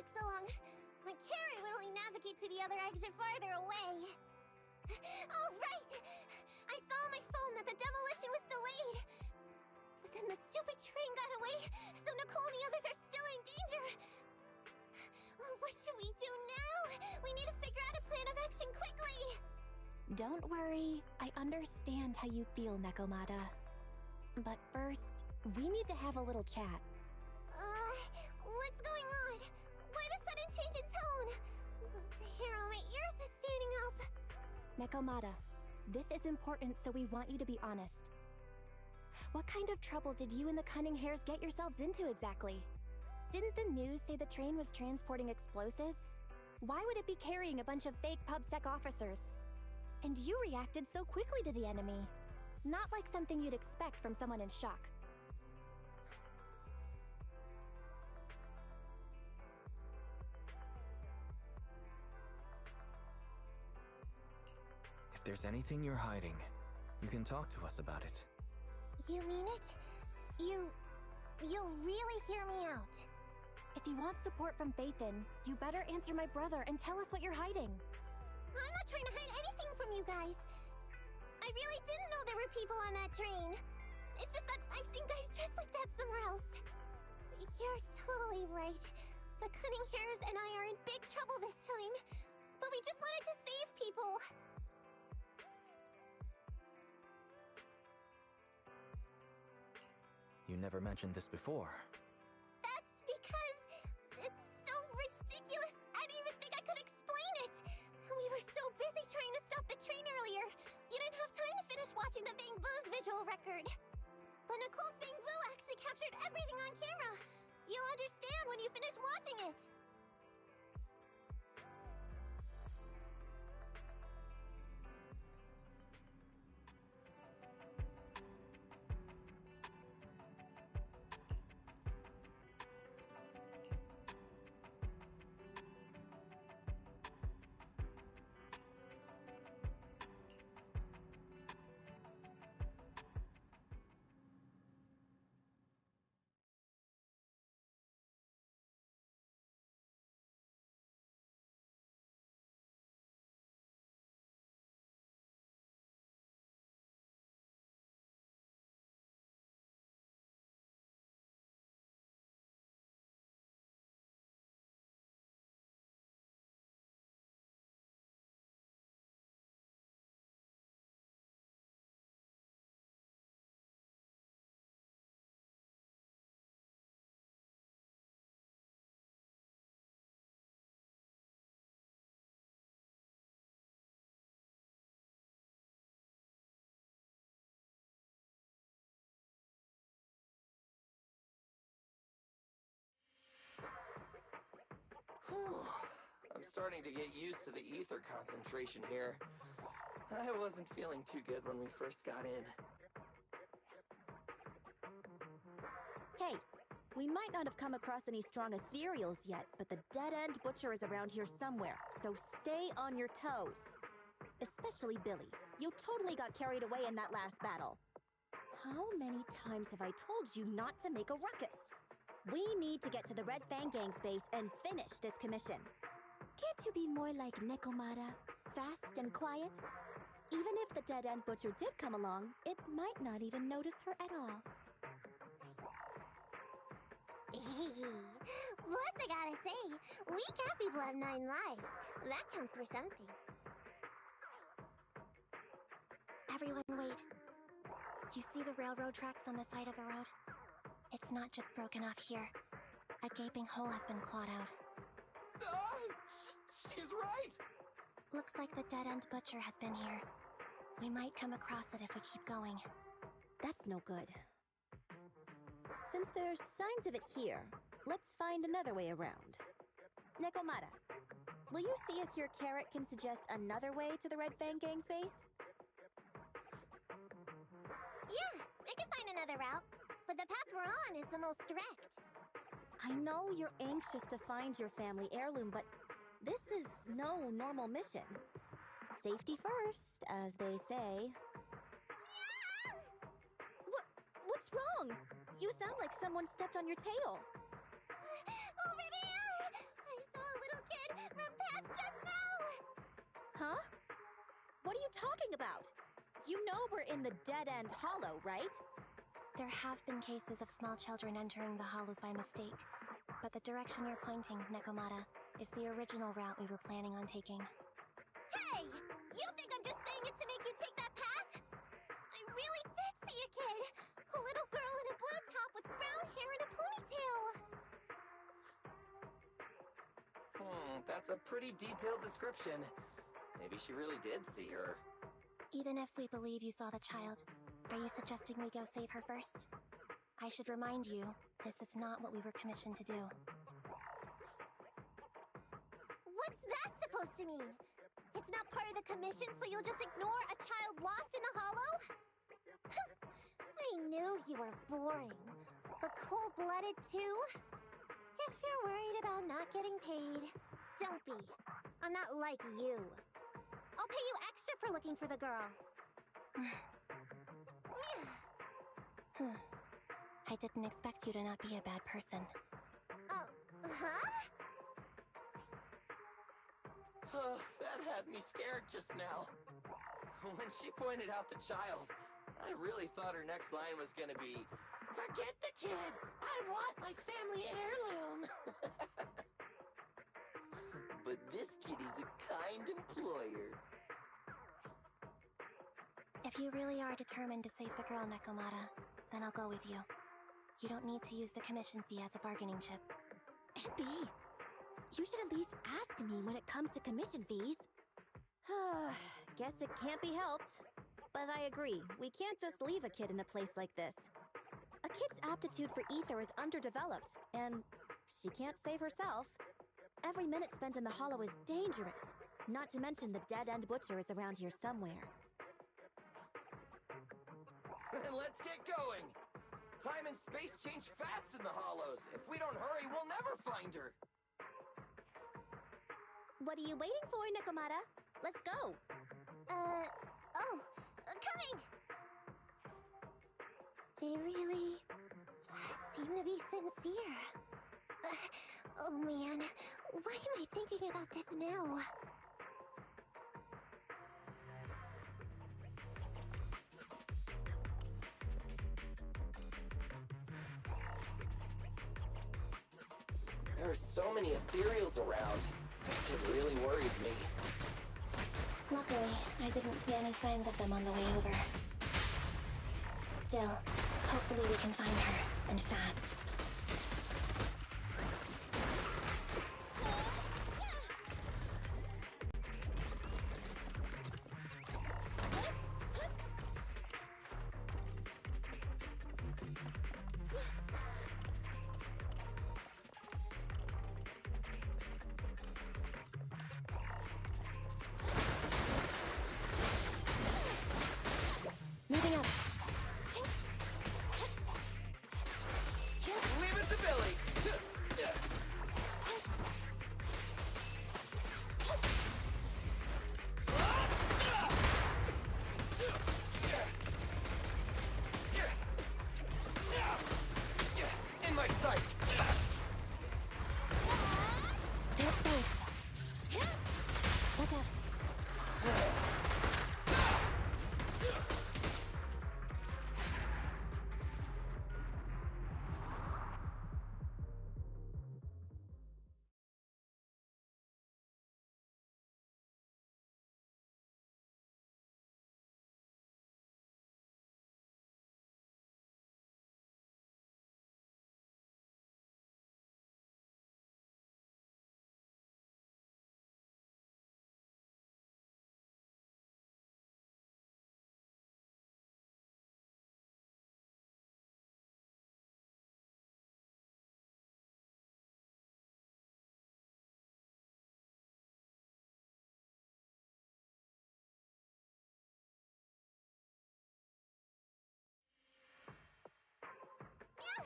took so long. My carrot would only navigate to the other exit farther away. Oh, right! I saw on my phone that the demolition was delayed. But then the stupid train got away, so Nicole and the others are still in danger. Oh, what should we do now? We need to figure out a plan of action quickly. Don't worry. I understand how you feel, Nekomata. But first, we need to have a little chat. What's going on? Why the sudden change in tone? The hair on my ears is standing up. Nekomata, this is important, so we want you to be honest. What kind of trouble did you and the Cunning Hares get yourselves into exactly? Didn't the news say the train was transporting explosives? Why would it be carrying a bunch of fake PubSec officers? And you reacted so quickly to the enemy. Not like something you'd expect from someone in shock. If there's anything you're hiding, you can talk to us about it. You mean it? You'll really hear me out. If you want support from Phaethon, you better answer my brother and tell us what you're hiding. I'm not trying to hide anything from you guys. I really didn't know there were people on that train. It's just that I've seen guys dressed like that somewhere else. You're totally right. The Cunning Hares and I are in big trouble this time. But we just wanted to save people. You never mentioned this before. That's because it's so ridiculous. I didn't even think I could explain it. We were so busy trying to stop the train earlier. You didn't have time to finish watching the Bang Boo's visual record. But Nicole's Bang Boo actually captured everything on camera. You'll understand when you finish watching it. I'm starting to get used to the ether concentration here. I wasn't feeling too good when we first got in. Hey, we might not have come across any strong ethereals yet, but the dead-end butcher is around here somewhere, so stay on your toes. Especially Billy. You totally got carried away in that last battle. How many times have I told you not to make a ruckus? We need to get to the Red Fang Gang space and finish this commission. Can't you be more like Nekomata? Fast and quiet? Even if the dead-end butcher did come along, it might not even notice her at all. Plus, I gotta say, we cat people have 9 lives. That counts for something. Everyone wait. You see the railroad tracks on the side of the road? It's not just broken off here. A gaping hole has been clawed out. She's right! Looks like the dead-end butcher has been here. We might come across it if we keep going. That's no good. Since there's signs of it here, let's find another way around. Nekomata, will you see if your carrot can suggest another way to the Red Fang Gang space? Yeah, I can find another route. But the path we're on is the most direct. I know you're anxious to find your family heirloom, but this is no normal mission. Safety first, as they say. Yeah! What's wrong? You sound like someone stepped on your tail. Over there! I Huh? What are you talking about? You know we're in the dead-end hollow, right? There have been cases of small children entering the hollows by mistake, but the direction you're pointing, Nekomata, is the original route we were planning on taking. Hey! You think I'm just saying it to make you take that path? I really did see a kid! A little girl in a blue top with brown hair and a ponytail! That's a pretty detailed description. Maybe she really did see her. Even if we believe you saw the child, are you suggesting we go save her first? I should remind you, this is not what we were commissioned to do. What's that supposed to mean? It's not part of the commission, so you'll just ignore a child lost in the hollow? I knew you were boring, but cold-blooded too? If you're worried about not getting paid, don't be. I'm not like you. I'll pay you extra for looking for the girl. I didn't expect you to not be a bad person. Huh? That had me scared just now. When she pointed out the child, I really thought her next line was gonna be, "Forget the kid! I want my family heirloom!" But this kid is a kind employer. If you really are determined to save the girl, Nekomata, then I'll go with you. You don't need to use the commission fee as a bargaining chip. MB, you should at least ask me when it comes to commission fees. Guess it can't be helped. But I agree, we can't just leave a kid in a place like this. A kid's aptitude for ether is underdeveloped, and she can't save herself. Every minute spent in the hollow is dangerous, not to mention the dead-end butcher is around here somewhere. Let's get going! Time and space change fast in the hollows. If we don't hurry, we'll never find her. What are you waiting for, Nekomata? Let's go! Coming! They really seem to be sincere. Oh man, why am I thinking about this now? There are so many ethereals around. It really worries me. Luckily, I didn't see any signs of them on the way over. Still, hopefully we can find her, and fast. Moving up. Leave it to Billy! In my sights! There's space. Watch out.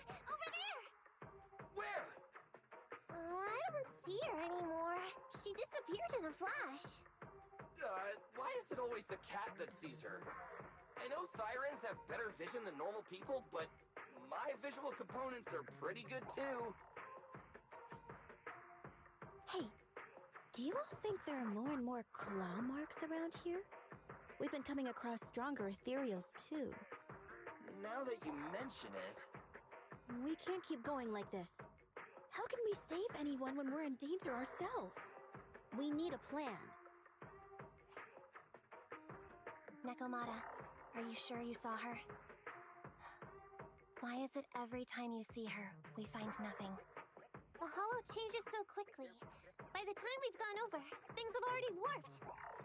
Over there! Where? I don't see her anymore. She disappeared in a flash. Why is it always the cat that sees her? I know Thyrans have better vision than normal people, but my visual components are pretty good too. Hey, Do you all think there are more and more claw marks around here? We've been coming across stronger ethereals, too. Now that you mention it... We can't keep going like this. How can we save anyone when we're in danger ourselves? We need a plan. Nekomata, are you sure you saw her? Why is it every time you see her, we find nothing? The hollow changes so quickly. By the time we've gone over, things have already warped.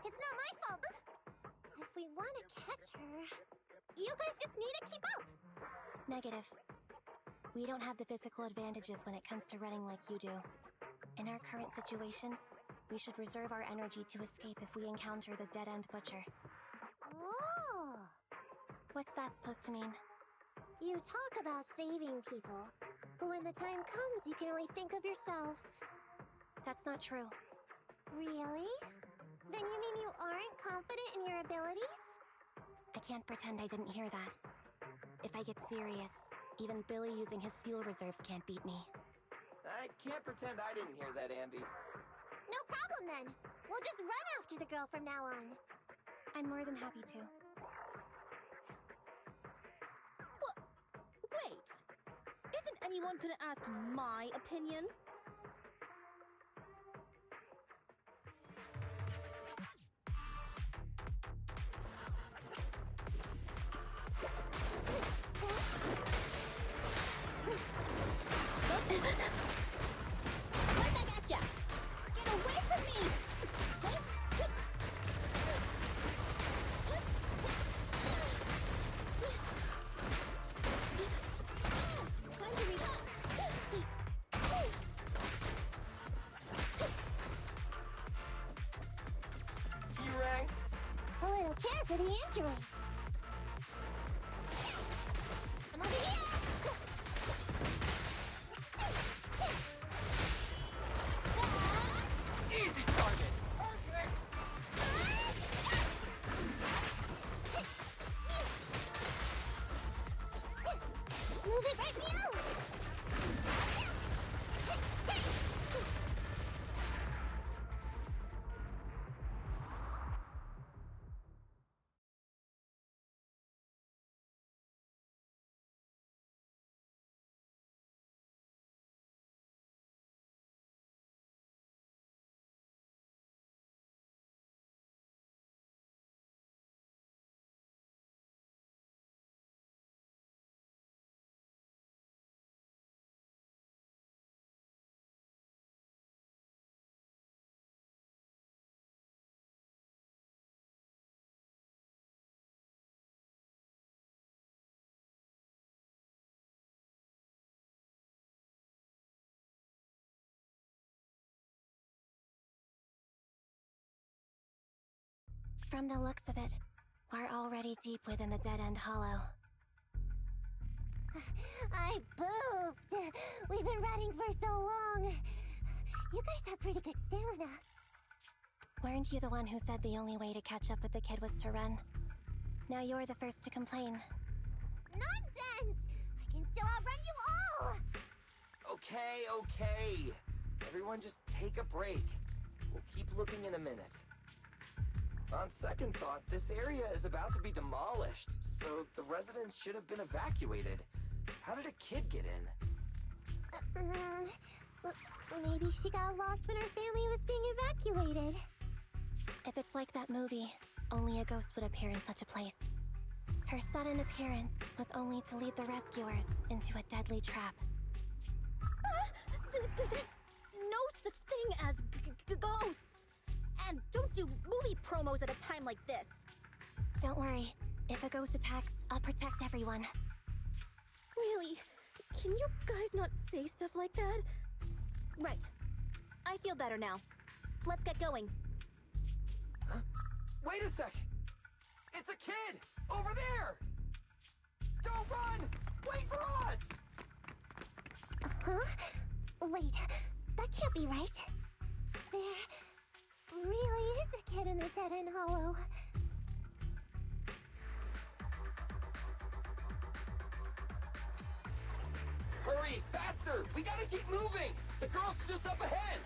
It's not my fault. If we want to catch her, you guys just need to keep up. Negative. We don't have the physical advantages when it comes to running like you do. In our current situation, we should reserve our energy to escape if we encounter the dead-end butcher. Oh! What's that supposed to mean? You talk about saving people, but when the time comes, you can only think of yourselves. That's not true. Really? Then you mean you aren't confident in your abilities? I can't pretend I didn't hear that. If I get serious, even Billy using his fuel reserves can't beat me. I can't pretend I didn't hear that, Ambi. No problem then. We'll just run after the girl from now on. I'm more than happy to. Wait! Isn't anyone gonna ask my opinion? Right back at ya! Get away from me! Time to read up! You rang? A little care for the injury. I'm over here! Easy target! Move it right now! From the looks of it, we're already deep within the dead-end hollow. I booped! We've been running for so long. You guys have pretty good stamina. Weren't you the one who said the only way to catch up with the kid was to run? Now you're the first to complain. Nonsense! I can still outrun you all! Okay. Everyone just take a break. We'll keep looking in a minute. On second thought, this area is about to be demolished, so the residents should have been evacuated. How did a kid get in? Look, maybe she got lost when her family was being evacuated. If it's like that movie, only a ghost would appear in such a place. Her sudden appearance was only to lead the rescuers into a deadly trap. There's no such thing as ghosts! And don't do movie promos at a time like this! Don't worry. If a ghost attacks, I'll protect everyone. Really? Can you guys not say stuff like that? Right. I feel better now. Let's get going. Huh? Wait a sec! It's a kid! Over there! Don't run! Wait for us! Huh? Wait, that can't be right. There really is a kid in the dead-end hollow. Hurry, faster! We gotta keep moving! The girl's just up ahead!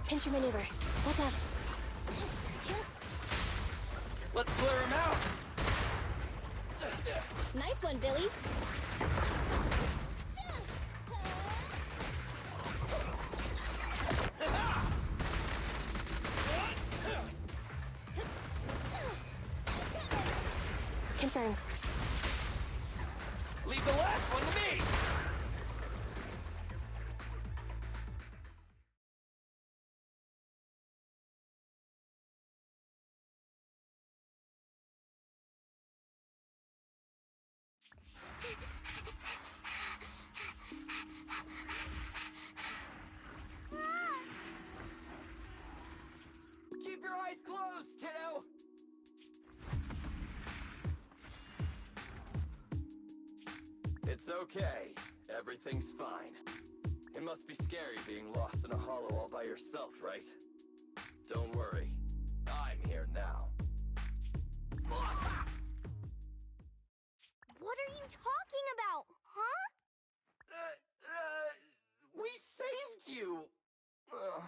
Pincher maneuver. Watch out. Let's clear him out! Nice one, Billy. Confirmed. Leave the last one to me! Keep your eyes closed, kiddo! It's okay. Everything's fine. It must be scary being lost in a hollow all by yourself, right? Don't worry. I'm here now. What are you talking about, huh? We saved you! Ugh.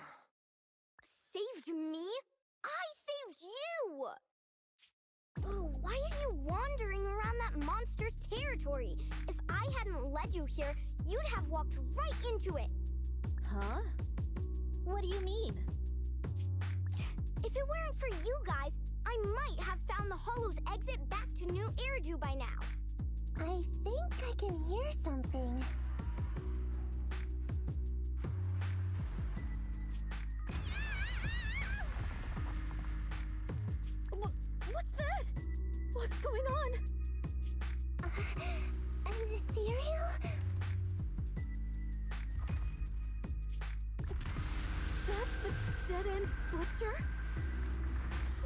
Saved me? I saved you! Oh, why are you wandering around that monster's territory? If I hadn't led you here, you'd have walked right into it. Huh? What do you mean? If it weren't for you guys, I might have found the Hollow's exit back to New Eridu by now. I think I can hear something. What's that? What's going on? An ethereal? That's the dead-end butcher?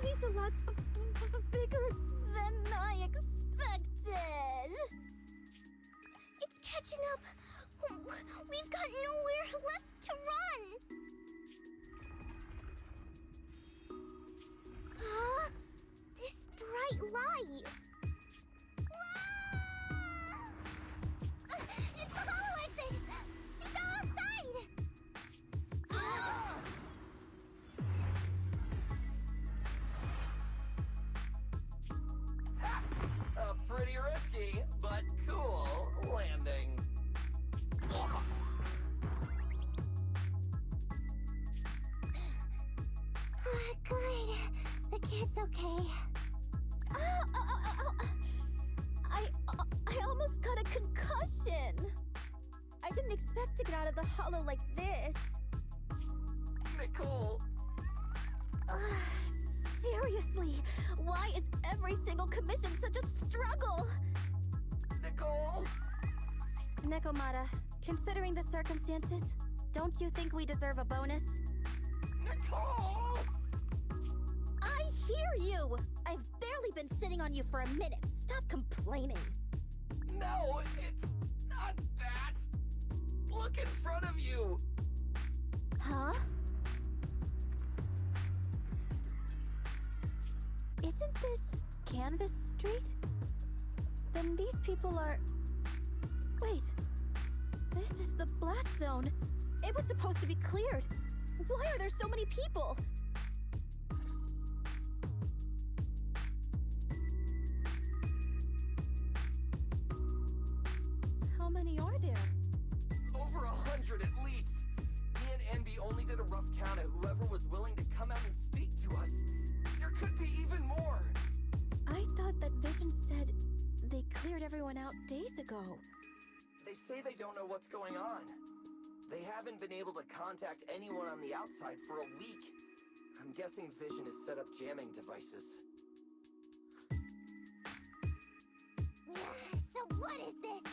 He's a lot bigger than I expected. It's catching up. We've got nowhere left to run. Huh? This bright light. It's the hollow exit. She fell outside. Pretty risky, but cool landing. Good. The kid's okay. I almost got a concussion. I didn't expect to get out of the hollow like this. Nicole, Seriously, why is every single commission such a struggle? Nicole! Nekomata, considering the circumstances, don't you think we deserve a bonus? Nicole! I hear you! I've barely been sitting on you for a minute. Stop complaining. No, it's not that. Look in front of you. Huh? Isn't this Canvas Street? Then these people are... Wait. This is the blast zone. It was supposed to be cleared. Why are there so many people? How many are there? Over 100 at least. Me and Envy only did a rough count at whoever was willing to come out and speak to us. There could be even more. I thought that Vision said they cleared everyone out days ago. They say they don't know what's going on. They haven't been able to contact anyone on the outside for a week. I'm guessing Vision has set up jamming devices. So what is this?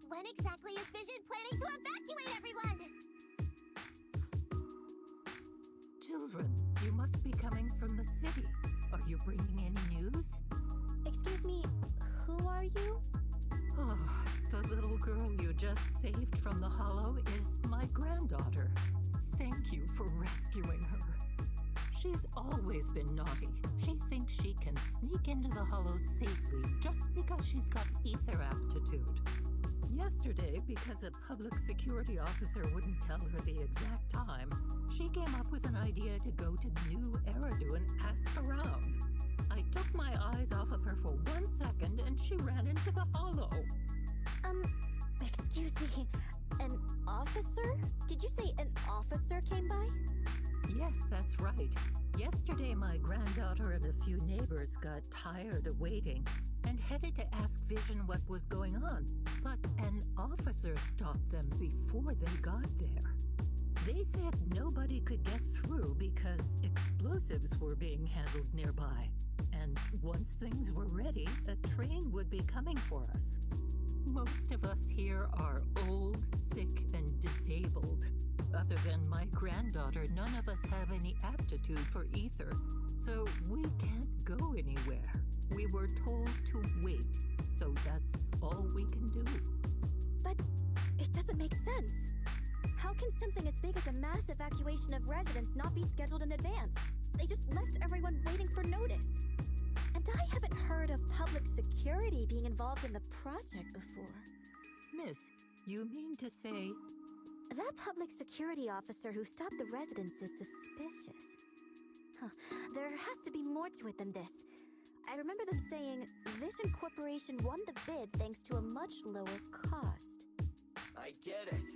When exactly is Vision planning to evacuate everyone? Children, you must be coming from the city. Are you bringing any news? Excuse me, who are you? Oh, the little girl you just saved from the hollow is my granddaughter. Thank you for rescuing her. She's always been naughty. She thinks she can sneak into the hollow safely just because she's got ether aptitude. Yesterday, because a public security officer wouldn't tell her the exact time, she came up with an idea to go to New Eridu and ask around. I took my eyes off of her for 1 second and she ran into the hollow. Excuse me, an officer? Did you say an officer came by? Yes, that's right. Yesterday, my granddaughter and a few neighbors got tired of waiting and headed to ask Vision what was going on. But an officer stopped them before they got there. They said nobody could get through because explosives were being handled nearby. And once things were ready, a train would be coming for us. Most of us here are old, sick, and disabled. Other than my granddaughter, none of us have any aptitude for ether, so we can't go anywhere. We were told to wait, so that's all we can do. But it doesn't make sense. How can something as big as a mass evacuation of residents not be scheduled in advance? They just left everyone waiting for notice. And I haven't heard of public security being involved in the project before. Miss, you mean to say... That public security officer who stopped the residents is suspicious. There has to be more to it than this. I remember them saying Vision Corporation won the bid thanks to a much lower cost. I get it.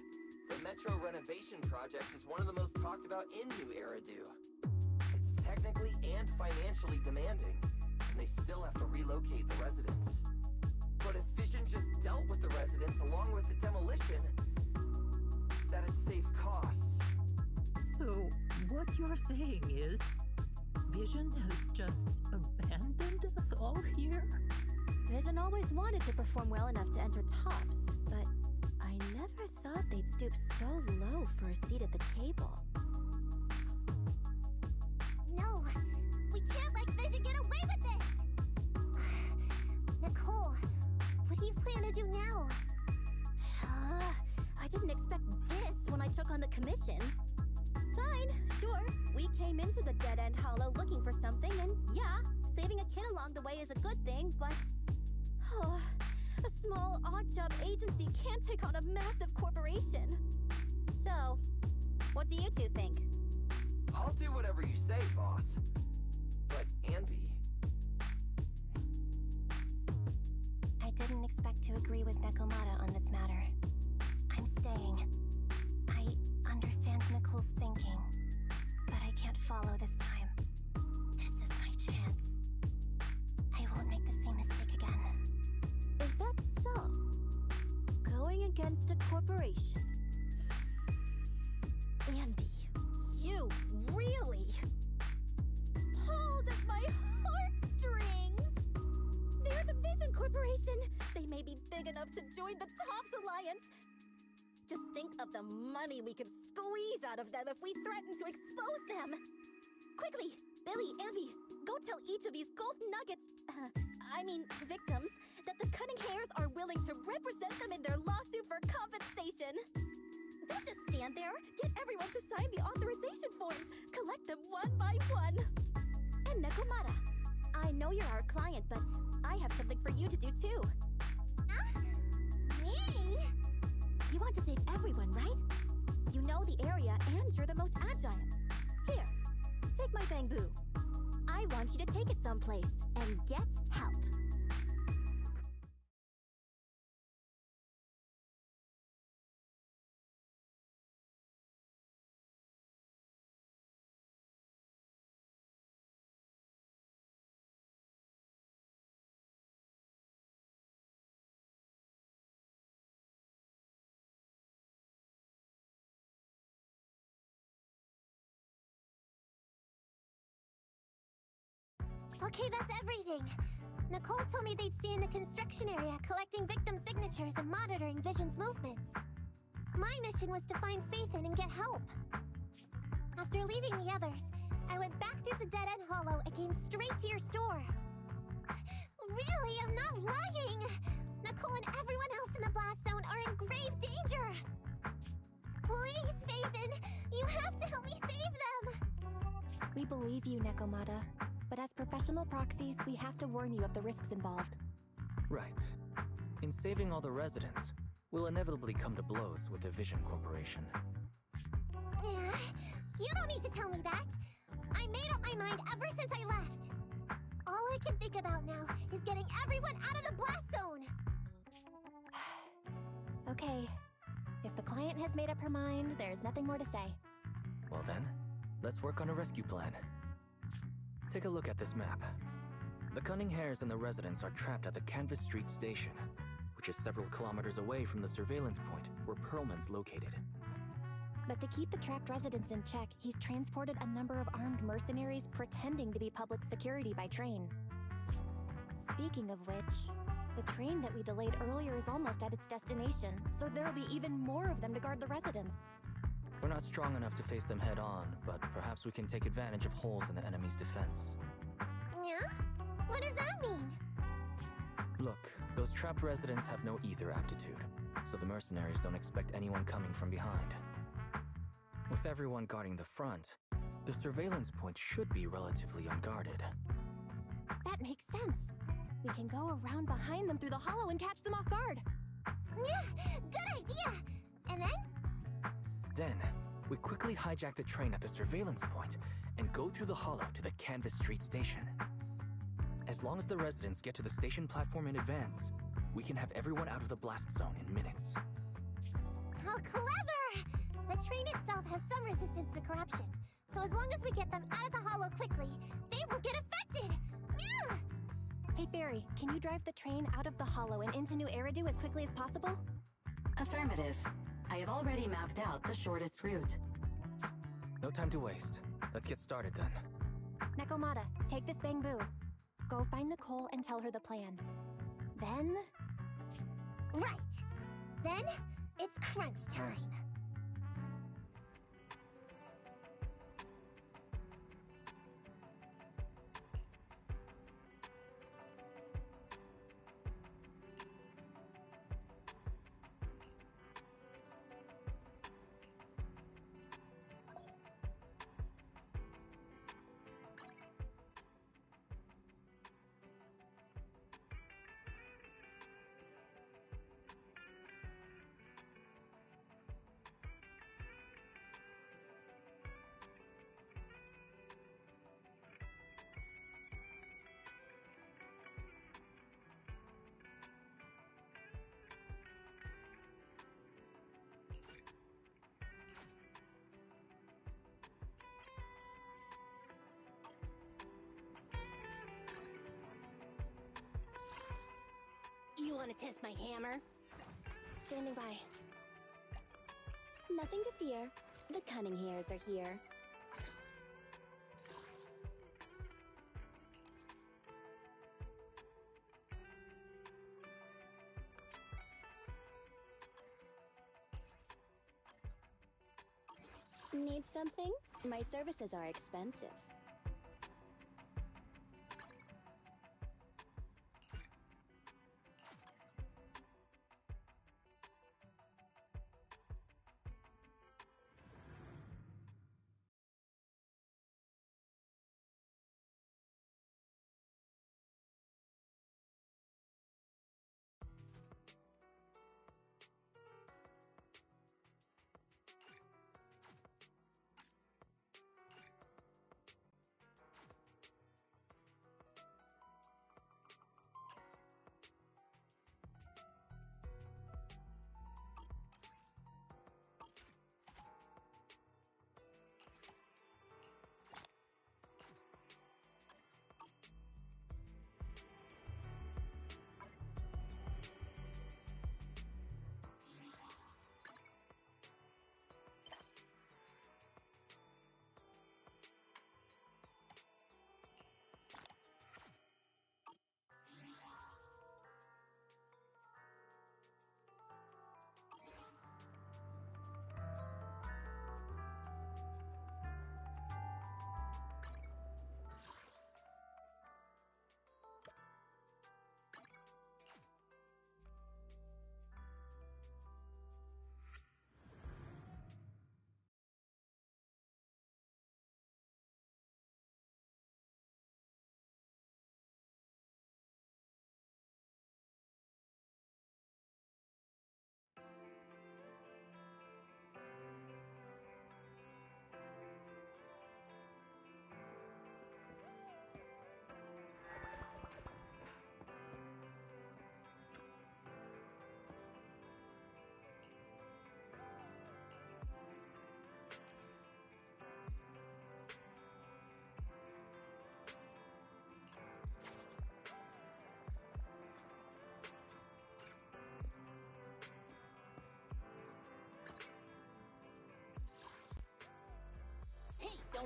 The Metro renovation project is one of the most talked about in New Eridu. It's technically and financially demanding, and they still have to relocate the residents. But if Vision just dealt with the residents along with the demolition, that'd save costs. So, what you're saying is, Vision has just abandoned us all here? Vision always wanted to perform well enough to enter tops, but I never thought they'd stoop so low for a seat at the table. No, we can't let Vision get away with this! Nicole, what do you plan to do now? I didn't expect this when I took on the commission. Fine, sure. We came into the dead-end hollow looking for something, and yeah, saving a kid along the way is a good thing, but... a small, odd-job agency can't take on a massive corporation. So, what do you two think? I'll do whatever you say, boss. But, Anby... I didn't expect to agree with Nekomata on this matter. I'm staying. I understand Nicole's thinking, but I can't follow this time. This is my chance. I won't make the same mistake again. Is that so? Going against a corporation? Andy, you really pulled at my heartstrings! They're the Vision Corporation! They may be big enough to join the Tops Alliance. Just think of the money we could squeeze out of them if we threaten to expose them! Quickly, Billy, Andy, go tell each of these gold nuggets, victims, that the Cunning Hairs are willing to represent them in their lawsuit for compensation. Don't just stand there. Get everyone to sign the authorization forms. Collect them one by one. And Nekomata, I know you're our client, but I have something for you to do too. Me? You want to save everyone, right? You know the area and you're the most agile. Here, take my bamboo. I want you to take it someplace and get help. Okay, that's everything. Nicole told me they'd stay in the construction area, collecting victim signatures and monitoring Vision's movements. My mission was to find Faithin and get help. After leaving the others, I went back through the dead-end hollow and came straight to your store. Really, I'm not lying! Nicole and everyone else in the blast zone are in grave danger! Please, Faithin, you have to help me save them! We believe you, Nekomata. But as professional proxies, we have to warn you of the risks involved. Right. In saving all the residents, we'll inevitably come to blows with the Vision Corporation. Yeah, you don't need to tell me that. I made up my mind ever since I left. All I can think about now is getting everyone out of the blast zone. Okay. If the client has made up her mind, there's nothing more to say. Well then, let's work on a rescue plan. Take a look at this map. The Cunning Hares and the residents are trapped at the Canvas Street station, which is several kilometers away from the surveillance point where Perlman's located. But to keep the trapped residents in check, he's transported a number of armed mercenaries pretending to be public security by train. Speaking of which, the train that we delayed earlier is almost at its destination, so there'll be even more of them to guard the residents. We're not strong enough to face them head on, but perhaps we can take advantage of holes in the enemy's defense. Yeah? What does that mean? Look, those trapped residents have no ether aptitude, so the mercenaries don't expect anyone coming from behind. With everyone guarding the front, the surveillance point should be relatively unguarded. That makes sense. We can go around behind them through the hollow and catch them off guard. Yeah, good idea. And then? Then, we quickly hijack the train at the surveillance point and go through the hollow to the Canvas Street station. As long as the residents get to the station platform in advance, we can have everyone out of the blast zone in minutes. How clever! The train itself has some resistance to corruption, so as long as we get them out of the hollow quickly, they won't get affected! Yeah! Hey Fairy, can you drive the train out of the hollow and into New Eridu as quickly as possible? Affirmative. I have already mapped out the shortest route. No time to waste. Let's get started then. Nekomata, take this bamboo. Go find Nicole and tell her the plan. Then... Right! Then, it's crunch time. You want to test my hammer? Standing by. Nothing to fear. The Cunning Hares are here. Need something? My services are expensive.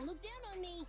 Don't look down on me.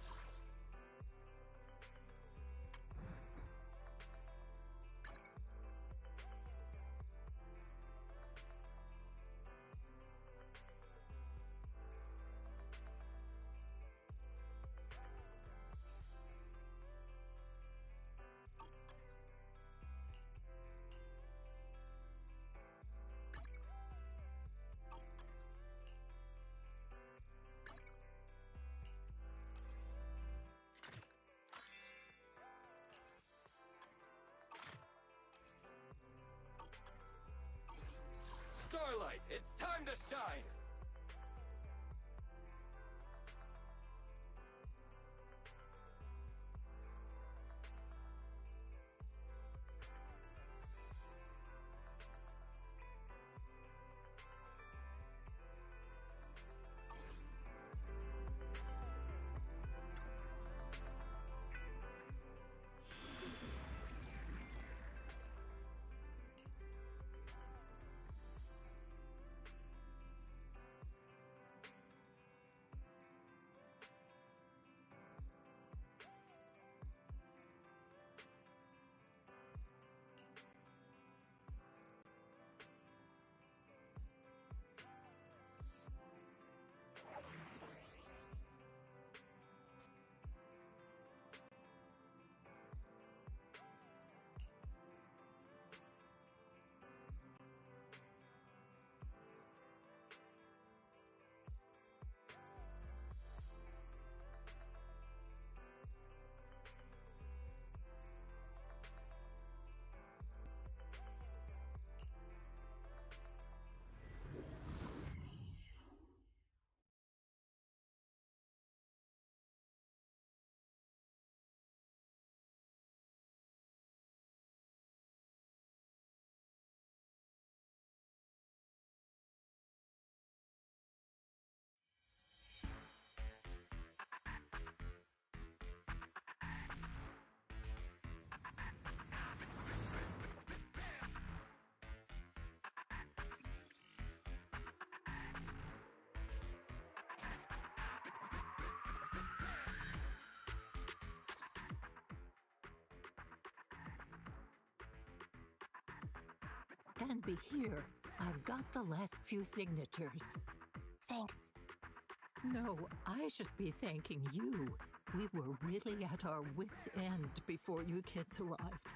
Starlight, it's time to shine! And be here. I've got the last few signatures. Thanks. No, I should be thanking you. We were really at our wits' end before you kids arrived.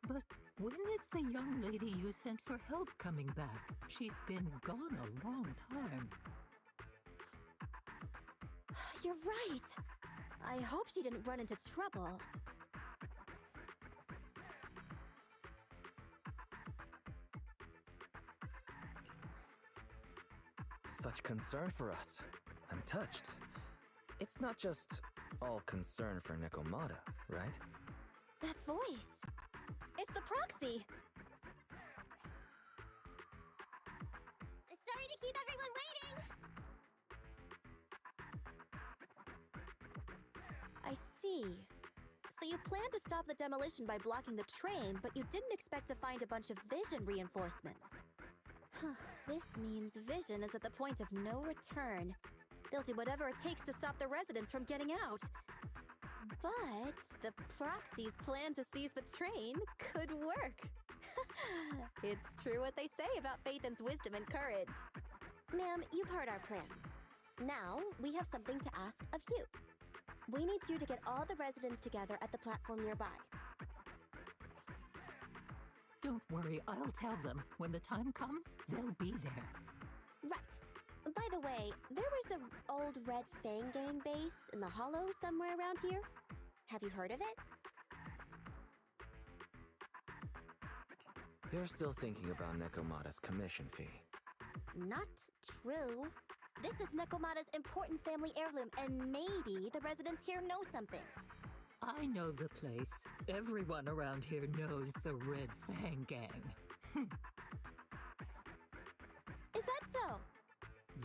But when is the young lady you sent for help coming back? She's been gone a long time. You're right. I hope she didn't run into trouble. Such concern for us. I'm touched. It's not just all concern for Nekomata, right? That voice. It's the proxy. Sorry to keep everyone waiting. I see. So you planned to stop the demolition by blocking the train, but you didn't expect to find a bunch of vision reinforcements. Huh. This means Vision is at the point of no return. They'll do whatever it takes to stop the residents from getting out. But the proxy's plan to seize the train could work. It's true what they say about Phaethon's wisdom and courage. Ma'am, you've heard our plan. Now, we have something to ask of you. We need you to get all the residents together at the platform nearby. Don't worry, I'll tell them. When the time comes, they'll be there. Right. By the way, there was an old Red Fang Gang base in the Hollow somewhere around here. Have you heard of it? You're still thinking about Nekomata's commission fee. Not true. This is Nekomata's important family heirloom, and maybe the residents here know something. I know the place. Everyone around here knows the Red Fang Gang. Is that so?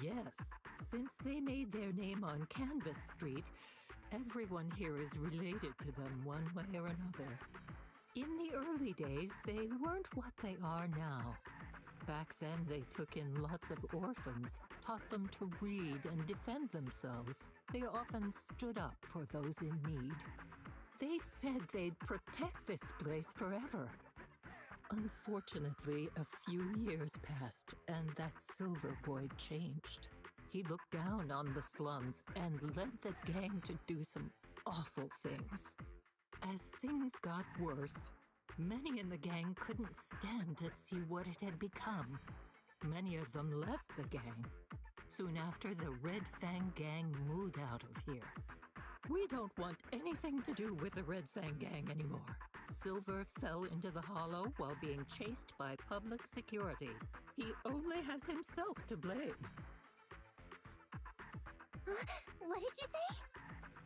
Yes. Since they made their name on Canvas Street, everyone here is related to them one way or another. In the early days, they weren't what they are now. Back then, they took in lots of orphans, taught them to read and defend themselves. They often stood up for those in need. They said they'd protect this place forever. Unfortunately, a few years passed, and that Silver Boy changed. He looked down on the slums and led the gang to do some awful things. As things got worse, many in the gang couldn't stand to see what it had become. Many of them left the gang. Soon after, the Red Fang gang moved out of here. We don't want anything to do with the Red Fang gang anymore. Silver fell into the hollow while being chased by public security. He only has himself to blame. What did you say?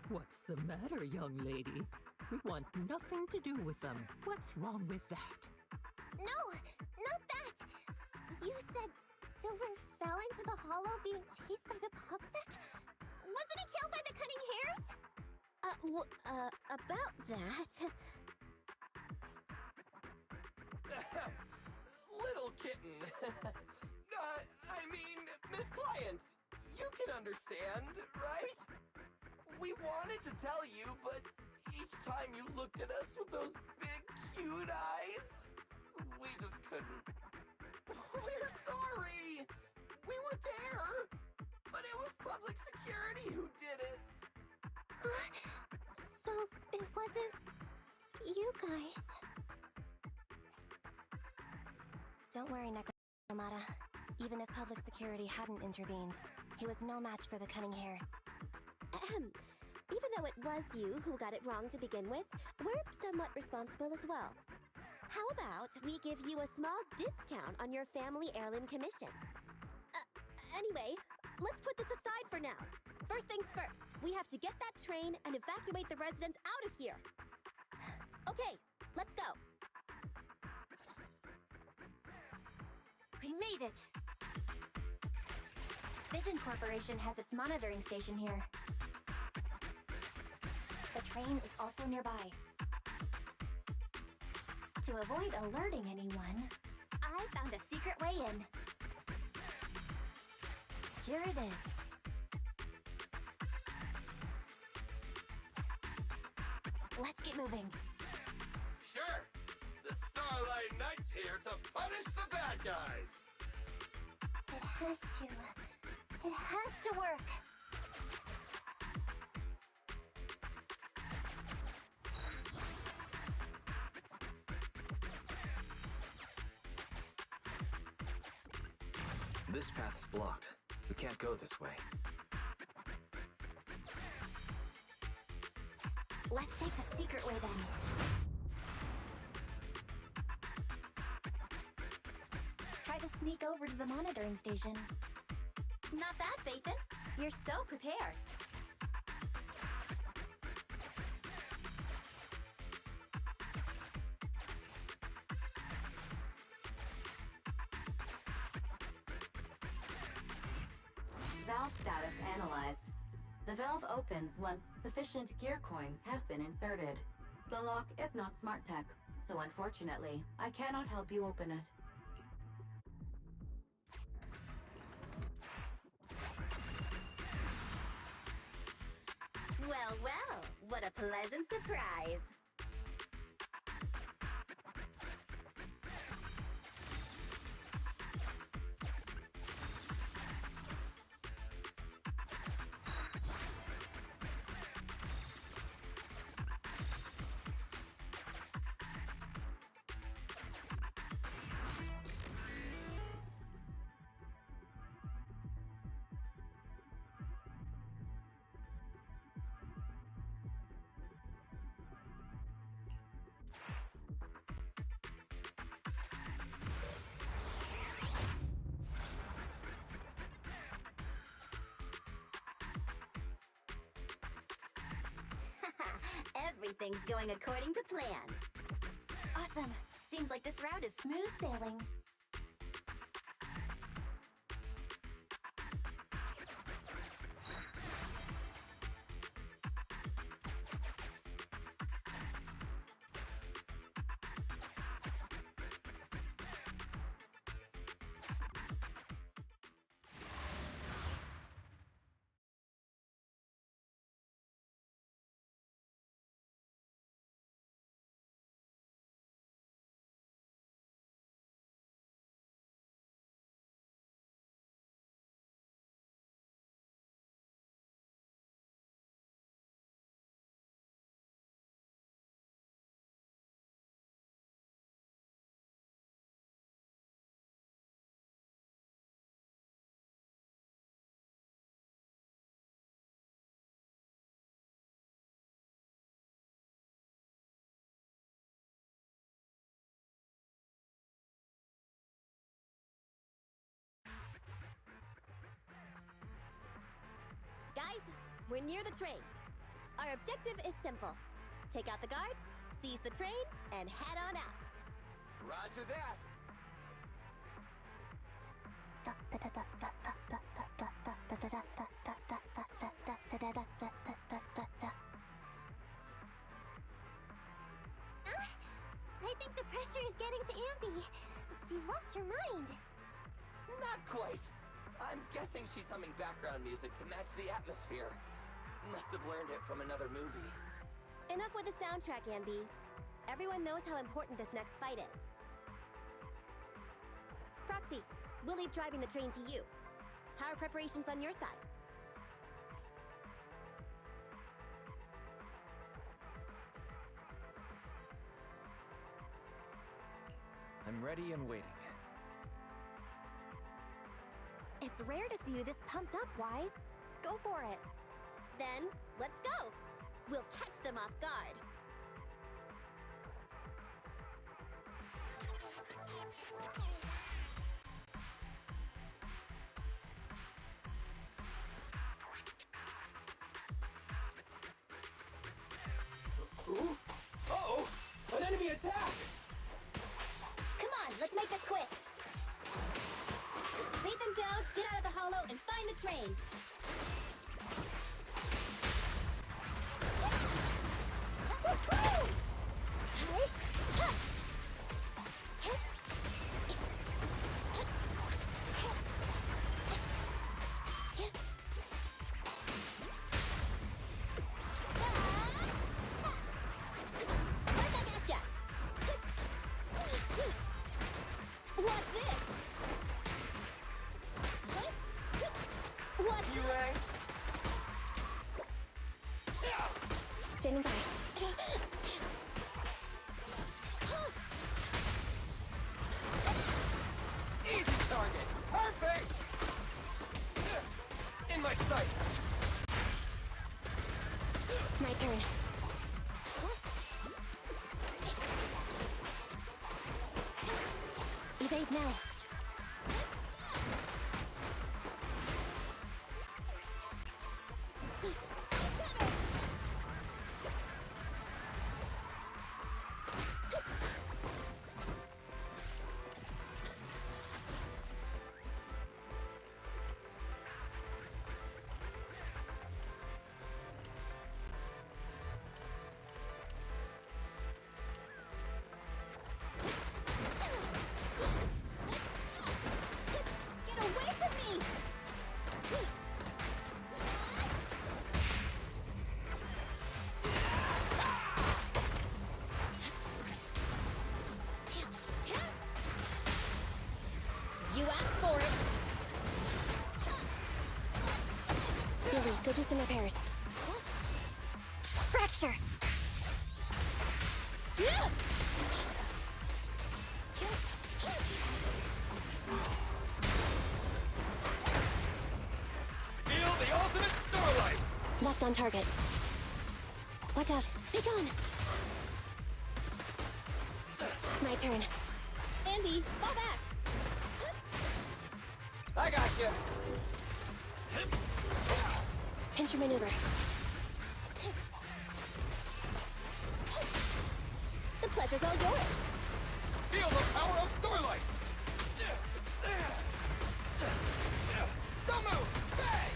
What's the matter, young lady? We want nothing to do with them. What's wrong with that? No, not that. You said Silver fell into the hollow being chased by the pubsec? Wasn't he killed by the cunning hares? About that. Little kitten. I mean, Miss Client, you can understand, right? We wanted to tell you, but each time you looked at us with those big, cute eyes, we just couldn't. We're sorry! We were there, but it was public security who did it. So it wasn't you guys. Don't worry, Nekomata. Even if public security hadn't intervened, he was no match for the cunning hares. Even though it was you who got it wrong to begin with, we're somewhat responsible as well. How about we give you a small discount on your family heirloom commission? Anyway, let's put this aside for now. First things first, we have to get that train and evacuate the residents out of here. Okay, let's go. We made it! Vision Corporation has its monitoring station here. The train is also nearby. To avoid alerting anyone, I found a secret way in. Here it is. Let's get moving. Sure! The Starlight Knight's here to punish the bad guys! It has to. It has to work. This path's blocked. We can't go this way. Let's take the secret way then. Try to sneak over to the monitoring station. Not bad, Phaethon. You're so prepared. Valve status analyzed. The valve opens once sufficient gear coins have been inserted. The lock is not smart tech, so unfortunately, I cannot help you open it. Well, what a pleasant surprise. Everything's going according to plan. Awesome! Seems like this route is smooth sailing. We're near the train. Our objective is simple. Take out the guards, seize the train, and head on out. Roger that. I think the pressure is getting to Ambi. She's lost her mind. Not quite. I'm guessing she's humming background music to match the atmosphere. Must have learned it from another movie. Enough with the soundtrack, Ambi. Everyone knows how important this next fight is. Proxy, we'll leave driving the train to you. How are preparations on your side? I'm ready and waiting. It's rare to see you this pumped up, Wise. Go for it. Then, let's go! We'll catch them off guard. Uh-oh! An enemy attack! Come on, let's make this quick! Beat them down, get out of the hollow, and find the train! What's this? What's You this? rang? Standing by. Easy target! Perfect! In my sight! My turn. Evade now. Get away from me! You asked for it! Billy, go do some repairs. Fracture! Feel the ultimate starlight! Locked on target. Watch out. Be gone! My turn. Andy, fall back! I got you. Pincher maneuver. The pleasure's all yours! Feel the power of starlight! Don't move! Stay!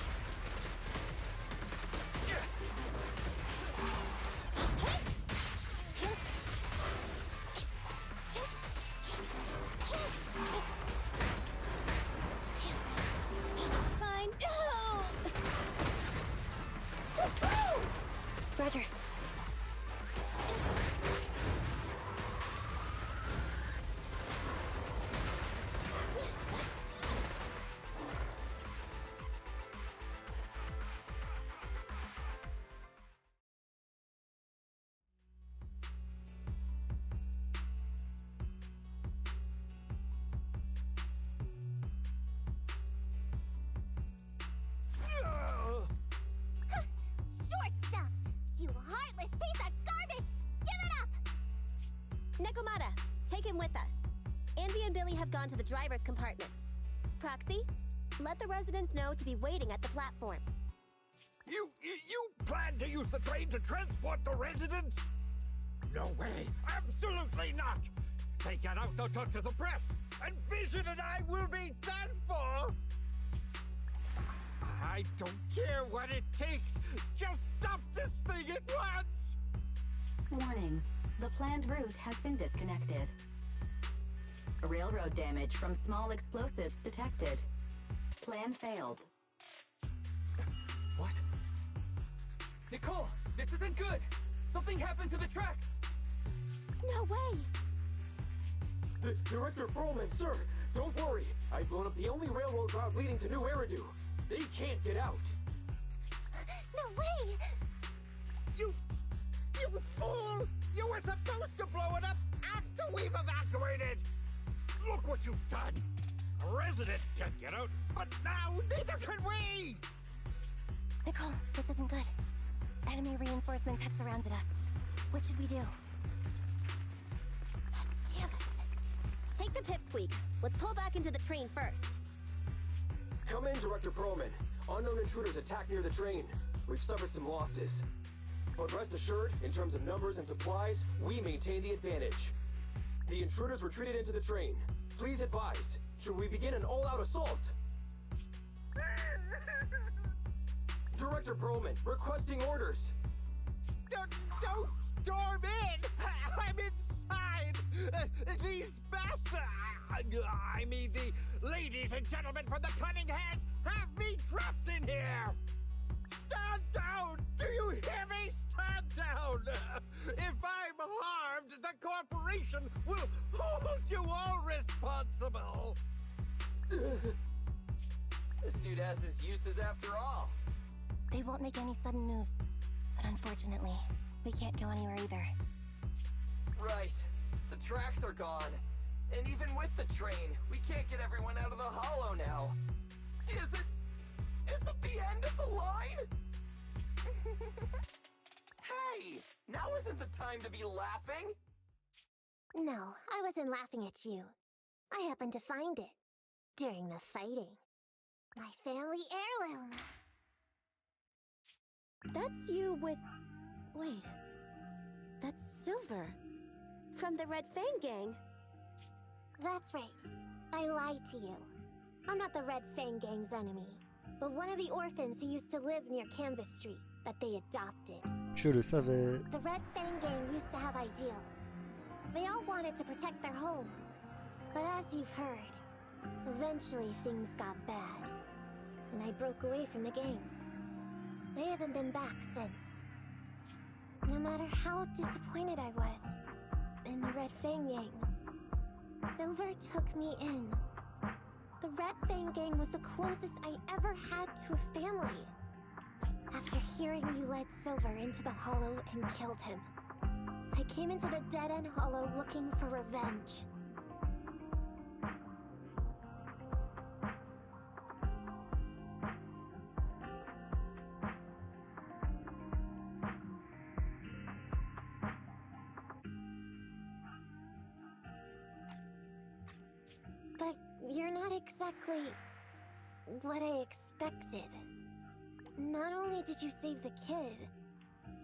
Fine. Roger. Short stuff! You heartless piece of garbage! Give it up! Nekomata, take him with us. Andy and Billy have gone to the driver's compartment. Proxy, let the residents know to be waiting at the platform. You use the train to transport the residents? No way! Absolutely not! If they get out, they'll talk to the press, and Vision and I will be done for! I don't care what it takes! Just stop this thing at once! Warning. The planned route has been disconnected. Railroad damage from small explosives detected. Plan failed. What? Nicole, this isn't good! Something happened to the tracks! No way! Director Perlman, sir, don't worry. I've blown up the only railroad route leading to New Eridu. They can't get out. No way! You fool! You were supposed to blow it up after we've evacuated! Look what you've done! Residents can't get out, but now neither can we! Nicole, this isn't good. Enemy reinforcements have surrounded us. What should we do? Damn it. Take the pipsqueak. Let's pull back into the train first. Come in, Director Perlman. Unknown intruders attacked near the train. We've suffered some losses. But rest assured, in terms of numbers and supplies, we maintain the advantage. The intruders retreated into the train. Please advise, should we begin an all-out assault? Director Perlman, requesting orders. Don't storm in! I'm inside! These bastards! I mean, the ladies and gentlemen from the Cunning Hands have me trapped in here! Stand down! Do you hear me? Stand down! If I'm harmed, the corporation will hold you all responsible! This dude has his uses after all. They won't make any sudden moves. But unfortunately, we can't go anywhere either. Right. The tracks are gone. And even with the train, we can't get everyone out of the hollow now. Is it the end of the line? Hey! Now isn't the time to be laughing! No, I wasn't laughing at you. I happened to find it. During the fighting. My family heirloom. That's you with... Wait. That's Silver. From the Red Fang Gang. That's right. I lied to you. I'm not the Red Fang Gang's enemy, but one of the orphans who used to live near Canvas Street that they adopted. Je le savais. The Red Fang Gang used to have ideals. They all wanted to protect their home. But as you've heard, eventually things got bad, and I broke away from the gang. They haven't been back since. No matter how disappointed I was in the Red Fang Gang, Silver took me in. The Red Fang Gang was the closest I ever had to a family. After hearing you led Silver into the Hollow and killed him, I came into the dead-end Hollow looking for revenge. But you're not exactly what I expected. Not only did you save the kid,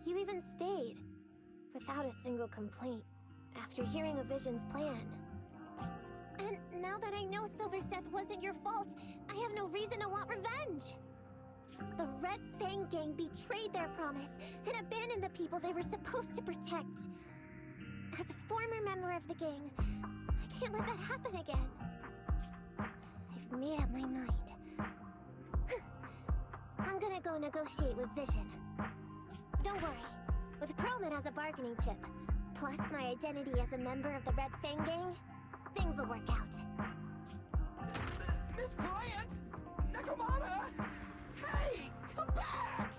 you even stayed, without a single complaint, after hearing a Vision's plan. And now that I know Silver's death wasn't your fault, I have no reason to want revenge! The Red Fang Gang betrayed their promise and abandoned the people they were supposed to protect. As a former member of the gang, I can't let that happen again. I've made up my mind. I'm gonna go negotiate with Vision. Don't worry. With Perlman as a bargaining chip, plus my identity as a member of the Red Fang Gang, things will work out. Miss Bryant! Nakamata! Hey! Come back!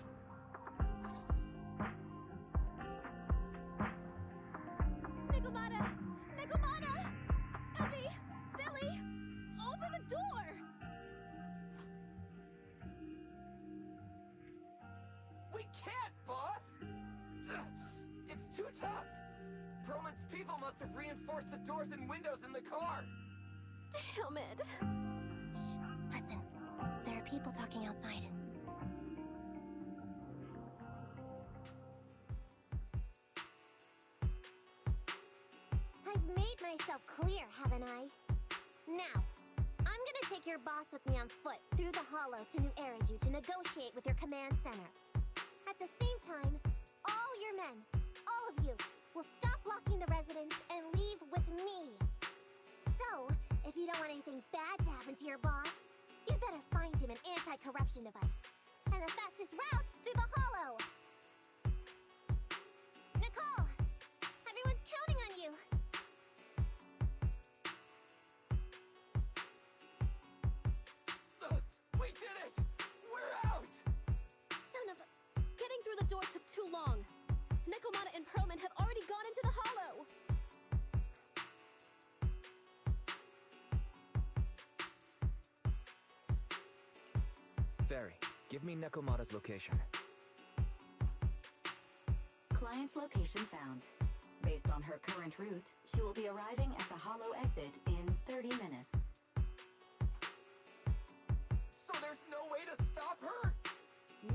Nakamata! Nakamata! Abby! Billy! Open the door! We can't, boss! It's too tough! Perlman's people must have reinforced the doors and windows in the car! Damn it! Shh, listen. There are people talking outside. made myself clear, haven't I? Now, I'm gonna take your boss with me on foot through the hollow to New Eridu to negotiate with your command center. At the same time, all your men, all of you, will stop blocking the residents and leave with me. So, if you don't want anything bad to happen to your boss, you better find him an anti-corruption device. And the fastest route through the hollow! Nicole! Everyone's counting on you! We did it! We're out! Son of a... Getting through the door took too long. Nekomata and Perlman have already gone into the hollow! Fairy, give me Nekomata's location. Client location found. Based on her current route, she will be arriving at the hollow exit in 30 minutes. So there's no way to stop her?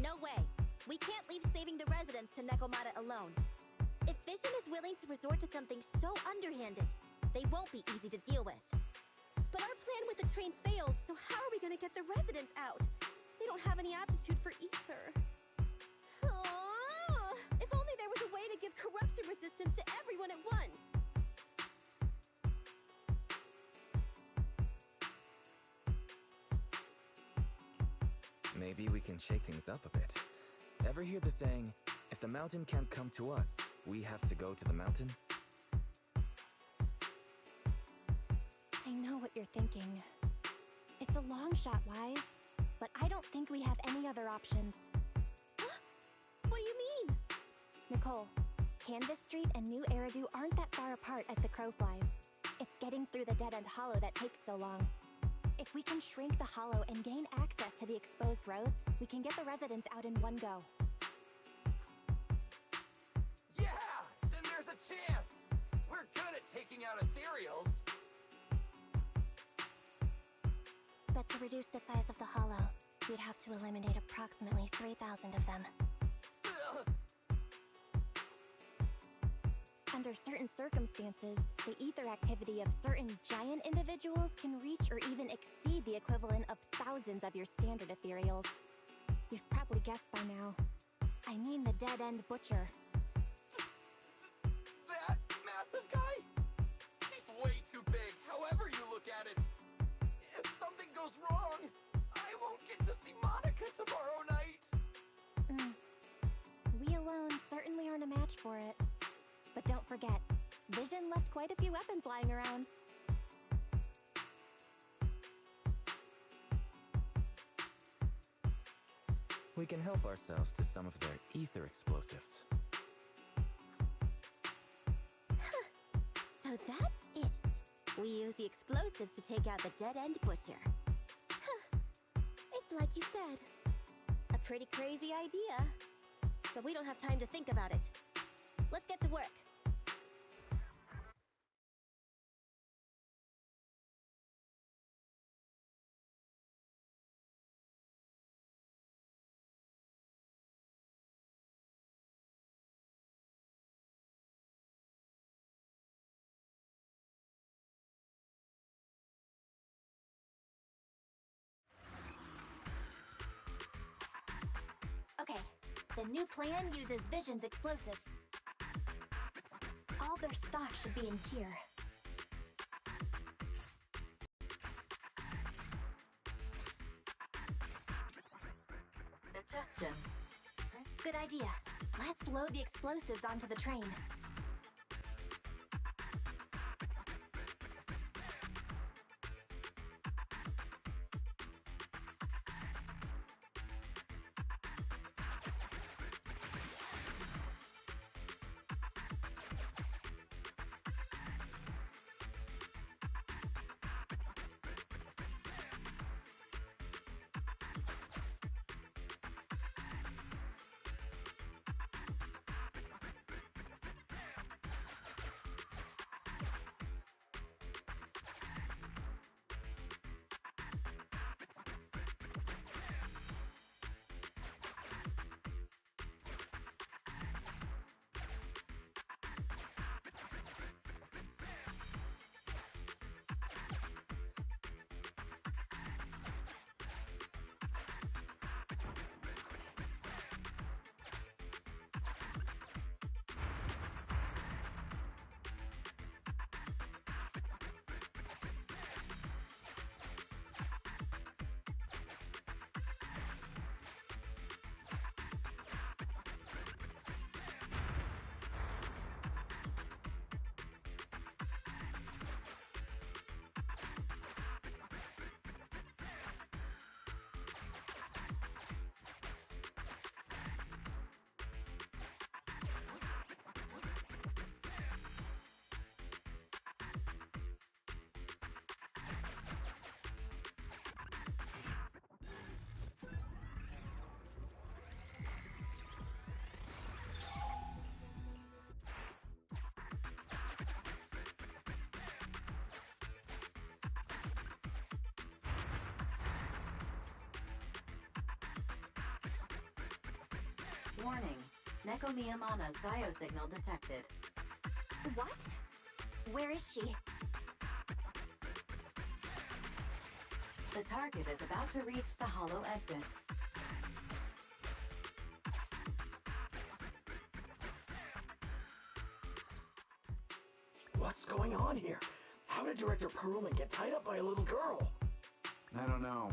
No way! We can't leave saving the residents to Nekomata alone. If Vision is willing to resort to something so underhanded, they won't be easy to deal with. But our plan with the train failed, so how are we gonna get the residents out? They don't have any aptitude for ether. Aww. If only there was a way to give corruption resistance to everyone at once! Maybe we can shake things up a bit. Ever hear the saying, if the mountain can't come to us, we have to go to the mountain? I know what you're thinking. It's a long shot, Wise, but I don't think we have any other options. What do you mean? Nicole, Canvas Street and New Eridu aren't that far apart as the crow flies. It's getting through the dead-end hollow that takes so long. If we can shrink the hollow and gain access to the exposed roads, we can get the residents out in one go. Yeah! Then there's a chance! We're good at taking out ethereals! But to reduce the size of the hollow, we'd have to eliminate approximately 3,000 of them. Ugh. Under certain circumstances, the ether activity of certain giant individuals can reach or even exceed the equivalent of thousands of your standard ethereals. You've probably guessed by now. I mean the dead-end butcher. That massive guy? He's way too big, however you look at it. If something goes wrong, I won't get to see Monica tomorrow night. We alone certainly aren't a match for it. But don't forget, Vision left quite a few weapons lying around. We can help ourselves to some of their ether explosives. So that's it. We use the explosives to take out the dead-end butcher. It's like you said. A pretty crazy idea. But we don't have time to think about it. Let's get to work. Okay, the new plan uses Vision's explosives. All their stock should be in here. Suggestion. Good idea. Let's load the explosives onto the train. Warning. Neko Miyamana's biosignal detected. What? Where is she? The target is about to reach the hollow exit. What's going on here? How did Director Perlman get tied up by a little girl? I don't know,